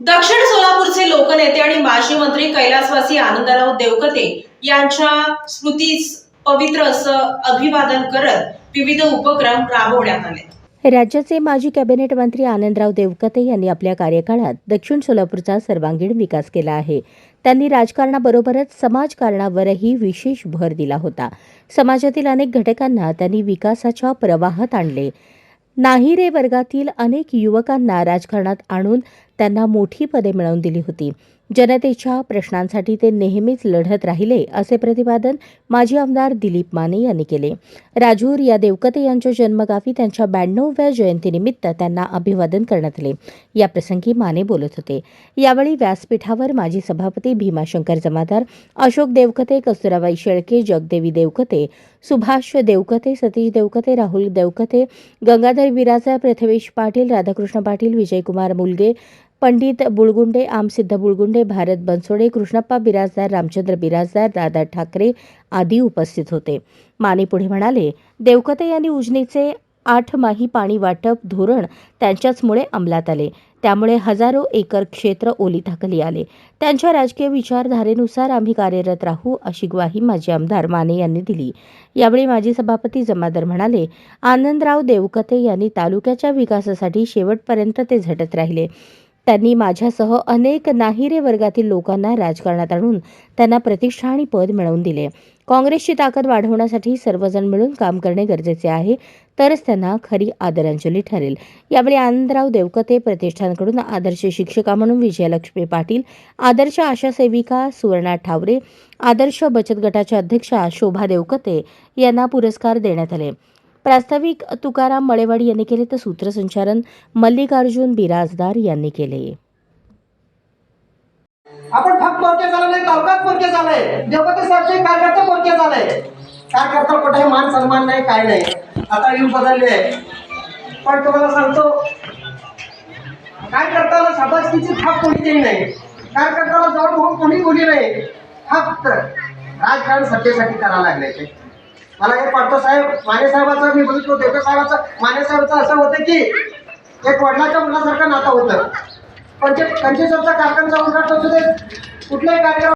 दक्षिण सोलापूरचे लोकनेते आणि माजी मंत्री कैलासवासी आनंदराव देवकते यांच्या स्मृतीस पवित्र असं अभिवादन करत विविध उपक्रम राबवण्यात आले. राज्याचे माजी कॅबिनेट मंत्री आनंदराव देवकते यांनी आपल्या कार्यकाळात दक्षिण सोलापूरचा सर्वांगीण विकास केला आहे. त्यांनी राजकारणाबरोबरच समाजकारणावरही विशेष भर दिला होता. समाजातील अनेक घटकांना त्यांनी विकासाच्या प्रवाहात आणले. नाहीरे वर्गातील अनेक युवकांना राजकारणात आणून त्यांना मोठी पदे मिळवून दिली होती. जनतेच्या प्रश्नांसाठी ते नेहमीच लढत राहिले, असे प्रतिपादन माजी आमदार दिलीप माने यांनी केले. राजूर या देवकते यांच्या जन्मगावी त्यांच्या 92व्या जयंतीनिमित्त त्यांना अभिवादन करण्यात आले. याप्रसंगी माने बोलत होते. यावेळी व्यासपीठावर माजी सभापती भीमाशंकर जमादार, अशोक देवकते, कस्तुराबाई शेळके, जगदेवी देवकते, सुभाष देवकते, सतीश देवकते, राहुल देवकते, गंगाधर बिराजदार, प्रथमेश पाटील, राधाकृष्ण पाटील, विजयकुमार मुलगे, पंडित बुळगुंडे, आमसिद्ध बुळगुंडे, भारत बनसोडे, कृष्णप्पा बिराजदार, रामचंद्र बिराजदार, दादा ठाकरे आदी उपस्थित होते. माने पुढे म्हणाले, देवकते यांनी उजनीचे 8 माही पाणी वाटप धोरण त्यांच्याचमुळे अंमलात आले. त्यामुळे हजारो एकर क्षेत्र ओलिताखाली आले. त्यांच्या राजकीय विचारधारेनुसार आम्ही कार्यरत राहू, अशी ग्वाही माजी आमदार माने यांनी दिली. यावेळी माजी सभापती जमादार म्हणाले, आनंदराव देवकते यांनी तालुक्याच्या विकासासाठी शेवटपर्यंत ते झटत राहिले. त्यांनी माझ्यासह अनेक नाहिरे वर्गातील लोकांना राजकारणात आणून त्यांना प्रतिष्ठा आणि पद मिळवून दिले. काँग्रेसची ताकद वाढवण्यासाठी सर्वजण मिळून काम करणे गरजेचे आहे, तरच त्यांना खरी आदरांजली ठरेल. यावेळी आनंदराव देवकते प्रतिष्ठानकडून आदर्श शिक्षिका म्हणून विजयलक्ष्मी पाटील, आदर्श आशा सेविका सुवर्णा ठावरे, आदर्श बचत गटाच्या अध्यक्षा शोभा देवकते यांना पुरस्कार देण्यात आले. प्रास्ताविक तुकाराम मळेवाडी यांनी केले, तर सूत्रसंचालन मल्लिकार्जुन बिराजदार यांनी केले. आपण फक्त मोर्चे झाले नाही, तालुक्यात मोर्चे झाले, देवकते साहेबचे कार्यकर्ते मोर्चे झाले. कार्यकर्ता कुठे मान सन्मान नाही, काय नाही. आता युग बदलले. पण तुम्हाला सांगतो, कार्यकर्त्याला शाबासकीची थाप कोणी दिली नाही. कार्यकर्त्याला जवळ होऊन कोणी बोलली नाही. फक्त राजकारण सत्तेसाठी करायला लागले. मला हे पाटतो साहेब, माने साहेबाचं मी बघितलं, देवकते साहेबाचं, माने साहेबाचं असं होतं की एक वडिलाच्या मुलासारखं नातं होतं. 25 वर्ष कारखान्याचा उद्घाटन असू दे, कुठल्याही कार्यक्रम